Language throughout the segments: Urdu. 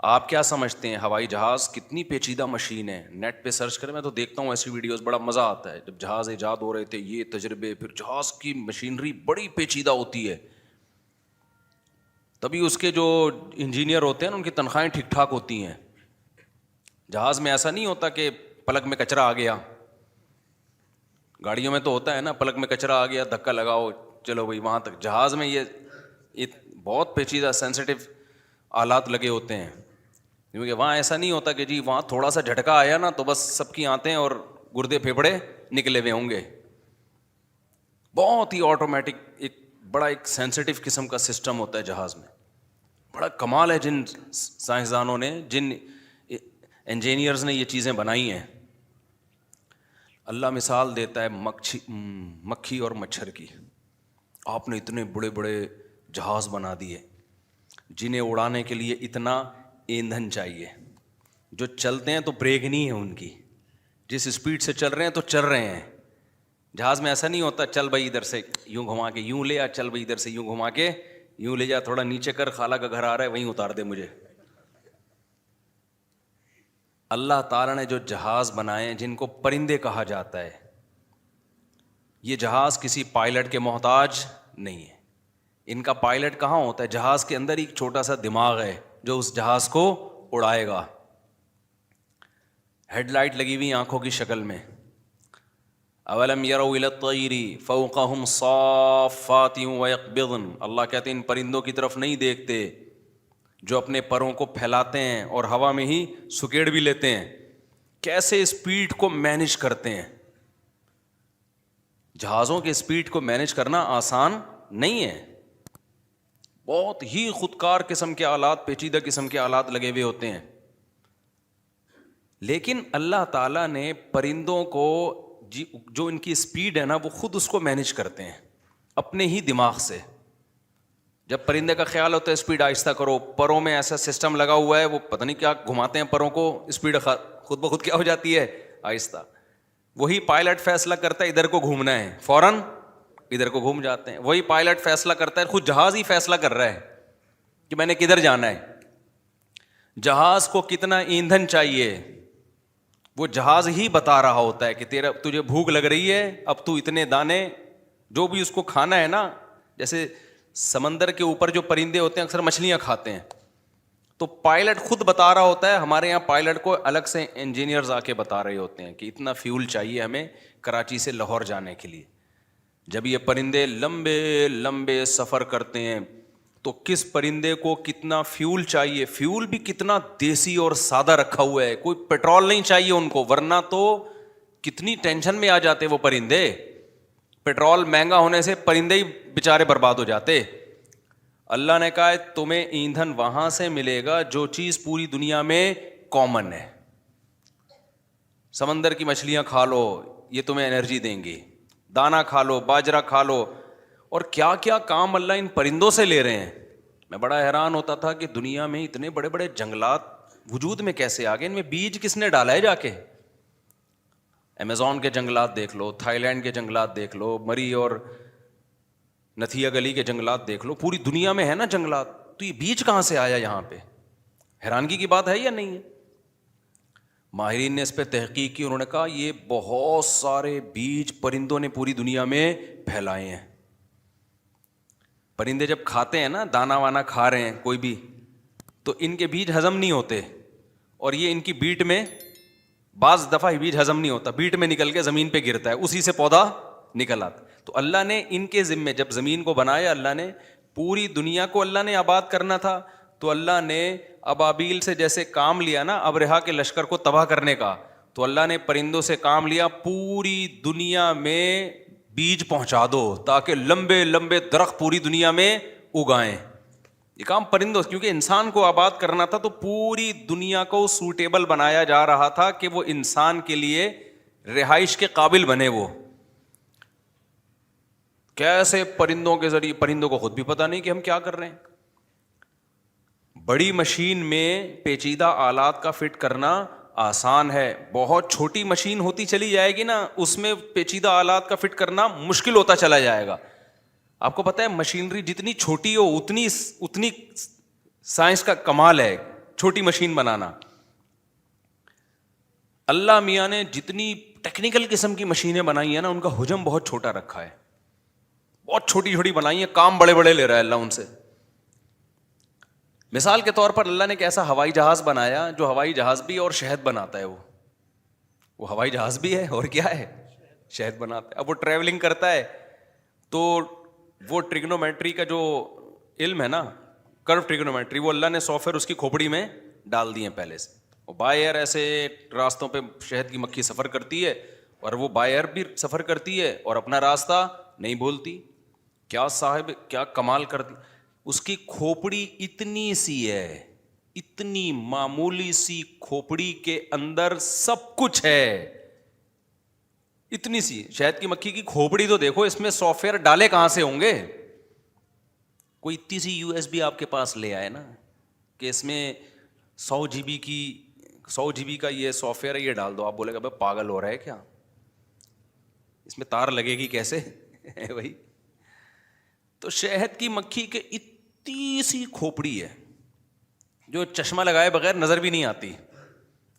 آپ کیا سمجھتے ہیں ہوائی جہاز کتنی پیچیدہ مشین ہے؟ نیٹ پہ سرچ کریں، میں تو دیکھتا ہوں ایسی ویڈیوز، بڑا مزہ آتا ہے جب جہاز ایجاد ہو رہے تھے یہ تجربے، پھر جہاز کی مشینری بڑی پیچیدہ ہوتی ہے، تبھی اس کے جو انجینئر ہوتے ہیں ان کی تنخواہیں ٹھیک ٹھاک ہوتی ہیں. جہاز میں ایسا نہیں ہوتا کہ پلک میں کچرا آ گیا، گاڑیوں میں تو ہوتا ہے نا، پلک میں کچرا آ گیا دھکا لگاؤ چلو بھائی وہاں تک. جہاز میں یہ بہت پیچیدہ سینسٹیو آلات لگے ہوتے ہیں، کیونکہ وہاں ایسا نہیں ہوتا کہ جی وہاں تھوڑا سا جھٹکا آیا نا تو بس سب کی آنتیں اور گردے پھیپھڑے نکلے ہوئے ہوں گے. بہت ہی آٹومیٹک ایک بڑا ایک سینسٹیو قسم کا سسٹم ہوتا ہے جہاز میں. بڑا کمال ہے جن سائنسدانوں نے، جن انجینئرز نے یہ چیزیں بنائی ہیں. اللہ مثال دیتا ہے مکھی اور مچھر کی. آپ نے اتنے بڑے بڑے جہاز بنا دیے جنہیں اڑانے کے لیے اتنا ایندھن چاہیے، جو چلتے ہیں تو بریک نہیں ہے ان کی، جس اسپیڈ سے چل رہے ہیں تو چل رہے ہیں. جہاز میں ایسا نہیں ہوتا چل بھائی ادھر سے یوں گھما کے یوں لے آ، چل بھائی ادھر سے یوں گھما کے یوں لے جا، تھوڑا نیچے کر، خالہ کا گھر آ رہا ہے وہیں اتار دے مجھے. اللہ تعالیٰ نے جو جہاز بنائے ہیں جن کو پرندے کہا جاتا ہے، یہ جہاز کسی پائلٹ کے محتاج نہیں ہے. ان کا پائلٹ کہاں ہوتا ہے؟ جہاز کے اندر ایک چھوٹا سا دماغ ہے جو اس جہاز کو اڑائے گا. ہیڈ لائٹ لگی ہوئی آنکھوں کی شکل میں. اولم یروا الی الطیر فوقہم صافات ویقبضن، اللہ کہتے ہیں ان پرندوں کی طرف نہیں دیکھتے جو اپنے پروں کو پھیلاتے ہیں اور ہوا میں ہی سکیڑ بھی لیتے ہیں، کیسے اسپیڈ کو مینیج کرتے ہیں. جہازوں کے اسپیڈ کو مینیج کرنا آسان نہیں ہے، بہت ہی خودکار قسم کے آلات، پیچیدہ قسم کے آلات لگے ہوئے ہوتے ہیں. لیکن اللہ تعالیٰ نے پرندوں کو جو ان کی اسپیڈ ہے نا وہ خود اس کو مینیج کرتے ہیں اپنے ہی دماغ سے. جب پرندے کا خیال ہوتا ہے اسپیڈ آہستہ کرو، پروں میں ایسا سسٹم لگا ہوا ہے وہ پتہ نہیں کیا گھماتے ہیں پروں کو، اسپیڈ خود بخود کیا ہو جاتی ہے آہستہ. وہی پائلٹ فیصلہ کرتا ہے ادھر کو گھومنا ہے، فوراً ادھر کو گھوم جاتے ہیں. وہی پائلٹ فیصلہ کرتا ہے، خود جہاز ہی فیصلہ کر رہا ہے کہ میں نے کدھر جانا ہے. جہاز کو کتنا ایندھن چاہیے وہ جہاز ہی بتا رہا ہوتا ہے کہ تجھے بھوک لگ رہی ہے، اب تو اتنے دانے جو بھی اس کو کھانا ہے نا، جیسے سمندر کے اوپر جو پرندے ہوتے ہیں اکثر مچھلیاں کھاتے ہیں، تو پائلٹ خود بتا رہا ہوتا ہے. ہمارے یہاں پائلٹ کو الگ سے انجینئرز آ کے بتا رہے ہوتے ہیں کہ اتنا فیول چاہیے ہمیں کراچی سے لاہور جانے کے لیے. جب یہ پرندے لمبے لمبے سفر کرتے ہیں تو کس پرندے کو کتنا فیول چاہیے، فیول بھی کتنا دیسی اور سادہ رکھا ہوا ہے، کوئی پیٹرول نہیں چاہیے ان کو، ورنہ تو کتنی ٹینشن میں آ جاتے وہ پرندے. پیٹرول مہنگا ہونے سے پرندے ہی بیچارے برباد ہو جاتے. اللہ نے کہا ہے تمہیں ایندھن وہاں سے ملے گا جو چیز پوری دنیا میں کامن ہے. سمندر کی مچھلیاں کھا لو یہ تمہیں انرجی دیں گی، دانا کھا لو، باجرہ کھا لو، اور کیا کیا کام اللہ ان پرندوں سے لے رہے ہیں. میں بڑا حیران ہوتا تھا کہ دنیا میں اتنے بڑے بڑے جنگلات وجود میں کیسے آ گئے، ان میں بیج کس نے ڈالا ہے جا کے. امیزون کے جنگلات دیکھ لو، تھائی لینڈ کے جنگلات دیکھ لو، مری اور نتھیا گلی کے جنگلات دیکھ لو، پوری دنیا میں ہے نا جنگلات، تو یہ بیج کہاں سے آیا یہاں پہ؟ حیرانگی کی بات ہے یا نہیں ہے؟ ماہرین نے اس پہ تحقیق کی، انہوں نے کہا یہ بہت سارے بیج پرندوں نے پوری دنیا میں پھیلائے ہیں. پرندے جب کھاتے ہیں نا، دانا وانا کھا رہے ہیں کوئی بھی، تو ان کے بیج ہضم نہیں ہوتے، اور یہ ان کی بیٹ میں بعض دفعہ بیج ہضم نہیں ہوتا، بیٹ میں نکل کے زمین پہ گرتا ہے، اسی سے پودا نکل آتا. تو اللہ نے ان کے ذمے جب زمین کو بنایا، اللہ نے پوری دنیا کو اللہ نے آباد کرنا تھا، تو اللہ نے ابابیل سے جیسے کام لیا نا ابرہا کے لشکر کو تباہ کرنے کا، تو اللہ نے پرندوں سے کام لیا پوری دنیا میں بیج پہنچا دو تاکہ لمبے لمبے درخت پوری دنیا میں اگائیں. یہ کام پرندوں، کیونکہ انسان کو آباد کرنا تھا تو پوری دنیا کو سوٹیبل بنایا جا رہا تھا کہ وہ انسان کے لیے رہائش کے قابل بنے. وہ کیسے پرندوں کے ذریعے، پرندوں کو خود بھی پتہ نہیں کہ ہم کیا کر رہے ہیں. بڑی مشین میں پیچیدہ آلات کا فٹ کرنا آسان ہے، بہت چھوٹی مشین ہوتی چلی جائے گی نا، اس میں پیچیدہ آلات کا فٹ کرنا مشکل ہوتا چلا جائے گا. آپ کو پتہ ہے مشینری جتنی چھوٹی ہو اتنی سائنس کا کمال ہے. چھوٹی مشین بنانا. اللہ میاں نے جتنی ٹیکنیکل قسم کی مشینیں بنائی ہیں نا ان کا حجم بہت چھوٹا رکھا ہے, بہت چھوٹی چھوٹی بنائی ہیں, کام بڑے بڑے لے رہا ہے اللہ ان سے. مثال کے طور پر اللہ نے ایک ایسا ہوائی جہاز بنایا جو ہوائی جہاز بھی اور شہد بناتا ہے. وہ ہوائی جہاز بھی ہے اور کیا ہے, شہد بناتا ہے. اب وہ ٹریولنگ کرتا ہے تو وہ ٹریگنومیٹری کا جو علم ہے نا, کرو ٹریگنومیٹری, وہ اللہ نے سافٹ ویئر اس کی کھوپڑی میں ڈال دی ہیں پہلے سے. وہ بائی ایئر ایسے راستوں پہ شہد کی مکھی سفر کرتی ہے, اور وہ بائی ایئر بھی سفر کرتی ہے اور اپنا راستہ نہیں بھولتی. کیا صاحب, کیا کمال کر دی. اس کی کھوپڑی اتنی سی ہے, اتنی معمولی سی کھوپڑی کے اندر سب کچھ ہے, اتنی سی. شہد کی مکھی کی کھوپڑی تو دیکھو, اس میں سافٹ ویئر ڈالے کہاں سے ہوں گے. کوئی اتنی سی یو ایس بی آپ کے پاس لے آئے نا کہ اس میں 100 جی بی کا یہ سافٹ ویئر ہے, یہ ڈال دو. آپ بولے گا بھائی پاگل ہو رہا ہے کیا, اس میں تار لگے گی کیسے بھائی. تو شہد کی مکھی کے اتنی سی کھوپڑی ہے جو چشمہ لگائے بغیر نظر بھی نہیں آتی.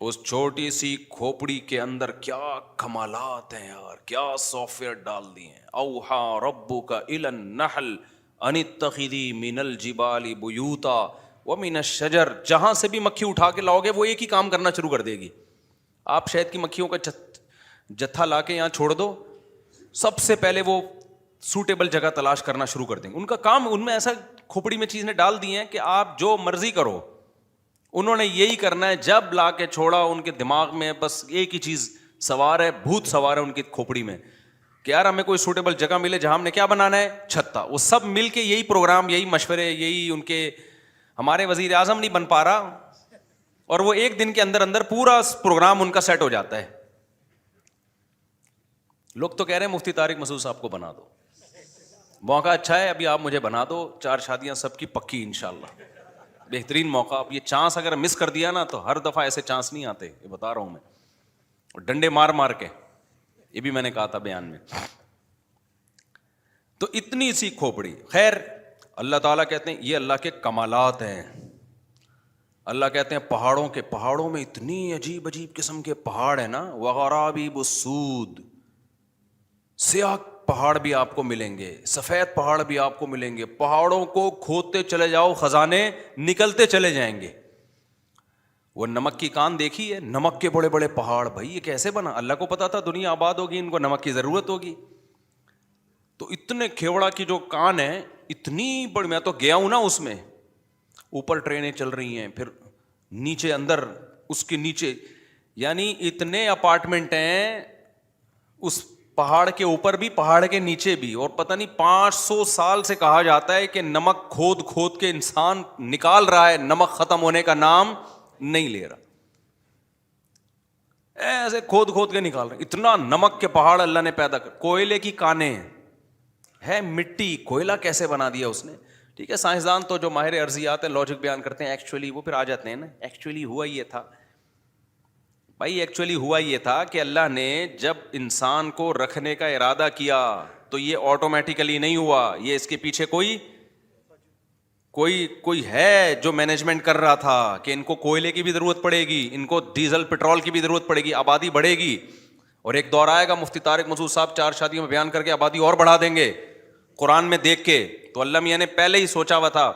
اس چھوٹی سی کھوپڑی کے اندر کیا کمالات ہیں یار, کیا سافٹ ویئر ڈال دیے ہیں. اوحا ربک الی النحل ان اتخذی من الجبال بیوتا ومن الشجر. جہاں سے بھی مکھی اٹھا کے لاؤ گے وہ ایک ہی کام کرنا شروع کر دے گی. آپ شہد کی مکھیوں کا جتھا لا کے یہاں چھوڑ دو, سب سے پہلے وہ سوٹیبل جگہ تلاش کرنا شروع کر دیں گے. ان کا کام, ان میں ایسا کھوپڑی میں چیزیں ڈال دی ہیں کہ آپ جو مرضی کرو, انہوں نے یہی کرنا ہے. جب لا کے چھوڑا ان کے دماغ میں بس ایک ہی چیز سوار ہے, بھوت سوار ہے ان کی کھوپڑی میں کہ یار ہمیں کوئی سوٹیبل جگہ ملے جہاں ہم نے کیا بنانا ہے, چھتا. وہ سب مل کے یہی پروگرام, یہی مشورے, یہی ان کے. ہمارے وزیر اعظم نہیں بن پا رہا اور وہ ایک دن کے اندر اندر پورا پروگرام ان کا سیٹ ہو جاتا ہے. لوگ تو کہہ رہے ہیں مفتی طارق مسعود صاحب کو بنا دو, موقع اچھا ہے, ابھی آپ مجھے بنا دو, 4 شادیاں سب کی پکی انشاءاللہ. بہترین موقع. اب یہ چانس اگر مس کر دیا نا تو ہر دفعہ ایسے چانس نہیں آتے, یہ بتا رہا ہوں میں. اور ڈنڈے مار مار کے, یہ بھی میں نے کہا تھا بیان میں. تو اتنی سی کھوپڑی. خیر, اللہ تعالیٰ کہتے ہیں یہ اللہ کے کمالات ہیں. اللہ کہتے ہیں پہاڑوں میں اتنی عجیب عجیب قسم کے پہاڑ ہیں نا. وغرابیب السود, سیاہ پہاڑ بھی آپ کو ملیں گے, سفید پہاڑ بھی آپ کو ملیں گے. پہاڑوں کو کھودتے چلے جاؤ, خزانے نکلتے چلے جائیں گے. وہ نمک کی کان دیکھی ہے, نمک کے بڑے بڑے پہاڑ. بھائی یہ کیسے بنا, اللہ کو پتا تھا دنیا آباد ہوگی, ان کو نمک کی ضرورت ہوگی. تو اتنے کھیوڑا کی جو کان ہے اتنی بڑی, میں تو گیا ہوں نا اس میں. اوپر ٹرینیں چل رہی ہیں, پھر نیچے اندر اس کے نیچے, یعنی اتنے اپارٹمنٹ ہیں اس پہاڑ کے اوپر بھی پہاڑ کے نیچے بھی. اور پتہ نہیں 500 سال سے کہا جاتا ہے کہ نمک کھود کھود کے انسان نکال رہا ہے, نمک ختم ہونے کا نام نہیں لے رہا. ایسے کھود کھود کے نکال رہے. اتنا نمک کے پہاڑ اللہ نے پیدا کر. کوئلے کی کانیں ہے, مٹی, کوئلہ کیسے بنا دیا اس نے. ٹھیک ہے, سائنسدان تو جو ماہر ارضیات ہیں لاجک بیان کرتے ہیں, ایکچولی وہ پھر آ جاتے ہیں نا, ایکچولی ہوا یہ تھا. بھائی ایکچولی ہوا یہ تھا کہ اللہ نے جب انسان کو رکھنے کا ارادہ کیا تو یہ آٹومیٹیکلی نہیں ہوا. یہ اس کے پیچھے کوئی ہے جو مینجمنٹ کر رہا تھا کہ ان کو کوئلے کی بھی ضرورت پڑے گی, ان کو ڈیزل پٹرول کی بھی ضرورت پڑے گی, آبادی بڑھے گی. اور ایک دور آئے گا, مفتی طارق مسعود صاحب 4 شادیوں میں بیان کر کے آبادی اور بڑھا دیں گے قرآن میں دیکھ کے. تو اللہ میاں نے پہلے ہی سوچا ہوا تھا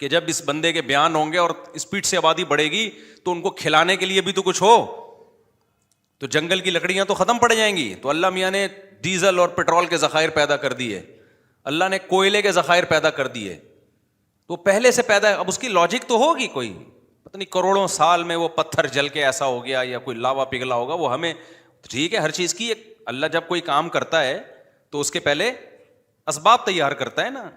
کہ جب اس بندے کے بیان ہوں گے اور اسپیڈ سے آبادی بڑھے گی تو ان کو کھلانے کے لیے بھی تو کچھ ہو, تو جنگل کی لکڑیاں تو ختم پڑ جائیں گی. تو اللہ میاں نے ڈیزل اور پٹرول کے ذخائر پیدا کر دیے, اللہ نے کوئلے کے ذخائر پیدا کر دیے. تو پہلے سے پیدا, اب اس کی لاجک تو ہوگی, کوئی پتہ نہیں کروڑوں سال میں وہ پتھر جل کے ایسا ہو گیا یا کوئی لاوا پگھلا ہوگا. وہ ہمیں ٹھیک ہے, ہر چیز کی ایک, اللہ جب کوئی کام کرتا ہے تو اس کے پہلے اسباب تیار کرتا ہے نا.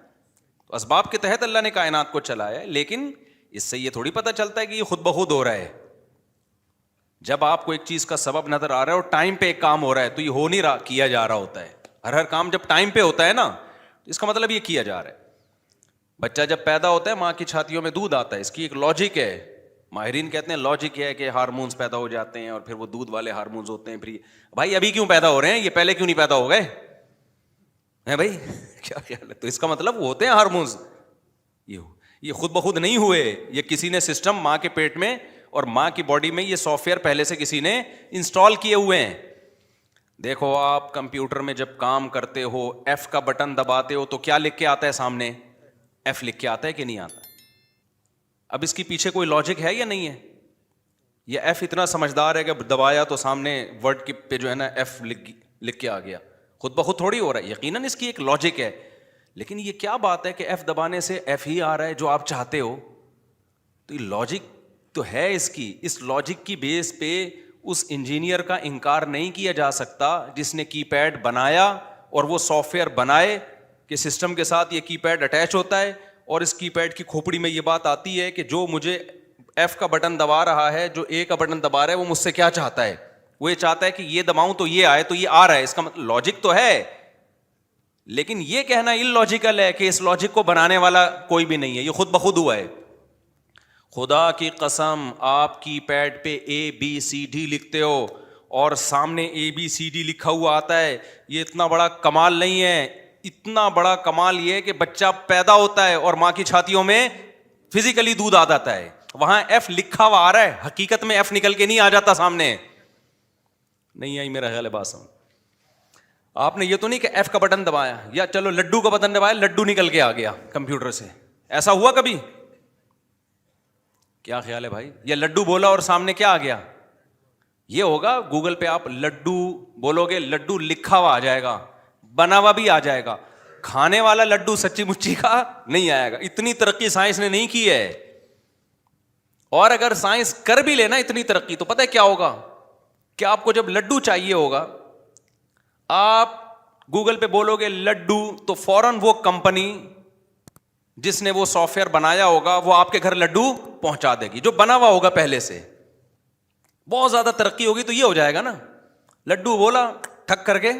تو اسباب کے تحت اللہ نے کائنات کو چلایا ہے. لیکن اس سے یہ تھوڑی پتہ چلتا ہے کہ یہ خود بخود ہو رہا ہے. جب آپ کو ایک چیز کا سبب نظر آ رہا ہے اور ٹائم پہ ایک کام ہو رہا ہے تو یہ ہو نہیں رہا, کیا جا رہا ہوتا ہے. ہر کام جب ٹائم پہ ہوتا ہے نا تو اس کا مطلب یہ کیا جا رہا ہے. بچہ جب پیدا ہوتا ہے ماں کی چھاتیوں میں دودھ آتا ہے, اس کی ایک لاجک ہے. ماہرین کہتے ہیں لاجک یہ ہے کہ ہارمونز پیدا ہو جاتے ہیں اور پھر وہ دودھ والے ہارمونز ہوتے ہیں. پھر بھائی ابھی کیوں پیدا ہو رہے ہیں, یہ پہلے کیوں نہیں پیدا ہو گئے ہیں بھائی, کیا خیال ہے؟ تو اس کا مطلب وہ ہوتے ہیں ہارمونز. یہ خود بخود نہیں ہوئے, یہ کسی نے سسٹم ماں کے پیٹ میں اور ماں کی باڈی میں یہ سافٹ ویئر پہلے سے کسی نے انسٹال کیے ہوئے ہیں. دیکھو آپ کمپیوٹر میں جب کام کرتے ہو, ایف کا بٹن دباتے ہو تو کیا لکھ کے آتا ہے سامنے؟ ایف لکھ کے آتا ہے کہ نہیں آتا؟ اب اس کے پیچھے کوئی لاجک ہے یا نہیں ہے؟ یہ ایف اتنا سمجھدار ہے کہ دبایا تو سامنے ورڈ پہ جو ہے نا ایف لکھ کے آ گیا, خود بخود تھوڑی ہو رہا ہے. یقیناً اس کی ایک لاجک ہے, لیکن یہ کیا بات ہے کہ ایف دبانے سے ایف ہی آ رہا ہے جو آپ چاہتے ہو؟ تو یہ لاجک تو ہے اس کی. اس لاجک کی بیس پہ اس انجینئر کا انکار نہیں کیا جا سکتا جس نے کی پیڈ بنایا اور وہ سافٹ ویئر بنائے کہ سسٹم کے ساتھ یہ کی پیڈ اٹیچ ہوتا ہے, اور اس کی پیڈ کی کھوپڑی میں یہ بات آتی ہے کہ جو مجھے ایف کا بٹن دبا رہا ہے, جو اے کا بٹن دبا رہا ہے, وہ مجھ سے کیا چاہتا ہے؟ وہ یہ چاہتا ہے کہ یہ دباؤں تو یہ آئے, تو یہ آ رہا ہے. اس کا مطلب لاجک تو ہے, لیکن یہ کہنا ان لاجیکل ہے کہ اس لاجک کو بنانے والا کوئی بھی نہیں ہے, یہ خود بخود ہوا ہے. خدا کی قسم, آپ کی پیڈ پہ اے بی سی ڈی لکھتے ہو اور سامنے اے بی سی ڈی لکھا ہوا آتا ہے, یہ اتنا بڑا کمال نہیں ہے. اتنا بڑا کمال یہ ہے کہ بچہ پیدا ہوتا ہے اور ماں کی چھاتیوں میں فزیکلی دودھ آ جاتا ہے, وہاں ایف لکھا ہوا آ رہا ہے, حقیقت میں ایف نکل کے نہیں آ جاتا سامنے. نہیں آئی میرا خیال ہے بات سمجھ. آپ نے یہ تو نہیں کہ ایف کا بٹن دبایا یا چلو لڈو کا بٹن دبایا, لڈو نکل کے آ گیا کمپیوٹر سے, ایسا ہوا کبھی؟ کیا خیال ہے بھائی؟ یا لڈو بولا اور سامنے کیا آ گیا؟ یہ ہوگا گوگل پہ آپ لڈو بولو گے, لڈو لکھا ہوا آ جائے گا, بنا ہوا بھی آ جائے گا. کھانے والا لڈو سچی مچی کا نہیں آئے گا. اتنی ترقی سائنس نے نہیں کی ہے, اور اگر سائنس کر بھی لینا اتنی ترقی تو پتہ ہے کیا ہوگا کہ آپ کو جب لڈو چاہیے ہوگا, آپ گوگل پہ بولو گے لڈو تو فوراً وہ کمپنی جس نے وہ سافٹ ویئر بنایا ہوگا وہ آپ کے گھر لڈو پہنچا دے گی, جو بنا ہوا ہوگا پہلے سے. بہت زیادہ ترقی ہوگی تو یہ ہو جائے گا نا, لڈو بولا ٹھک کر کے